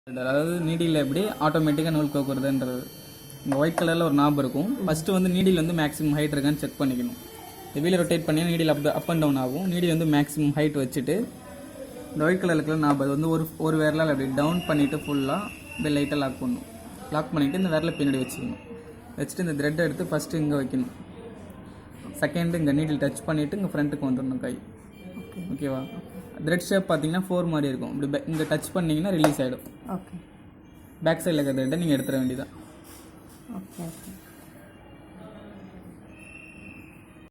அதாவது நீடியில் எப்படி ஆட்டோமேட்டிக்காக நூல் கோக்குறதுன்றது. இங்கே ஒயிட் கலரில் ஒரு நாப் இருக்கும். ஃபஸ்ட்டு வந்து நீடில் வந்து மேக்ஸிமம் ஹைட் இருக்கான்னு செக் பண்ணிக்கணும். இந்த வீலை ரொட்டேட் பண்ணி நீடில் அப் அண்ட் டவுன் ஆகும். நீடில் வந்து மேக்ஸிமம் ஹைட் வச்சுட்டு இந்த ஒயிட் கலரில் இருக்கிற நாப் அது வந்து ஒரு விரலால் அப்படி டவுன் பண்ணிவிட்டு ஃபுல்லாக இப்படி லைட்டாக லாக் பண்ணணும். லாக் பண்ணிவிட்டு இந்த விரலை பின்னாடி வச்சுக்கணும். வச்சுட்டு இந்த த்ரெட்டை எடுத்து ஃபஸ்ட்டு இங்கே வைக்கணும். செகண்டு இங்கே நீடில் டச் பண்ணிவிட்டு இங்கே ஃப்ரண்ட்டுக்கு வந்துடணும் கை. ஓகேவா? த்ரெட் ஷேப் பார்த்தீங்கன்னா 4 மாதிரி இருக்கும். இப்படி இங்கே டச் பண்ணிங்கன்னா ரிலீஸ் ஆகிடும். ஓகே. பேக் சைடில் இருக்கிற த்ரெட்டை நீங்கள் எடுத்துட வேண்டியதான். Okay okay.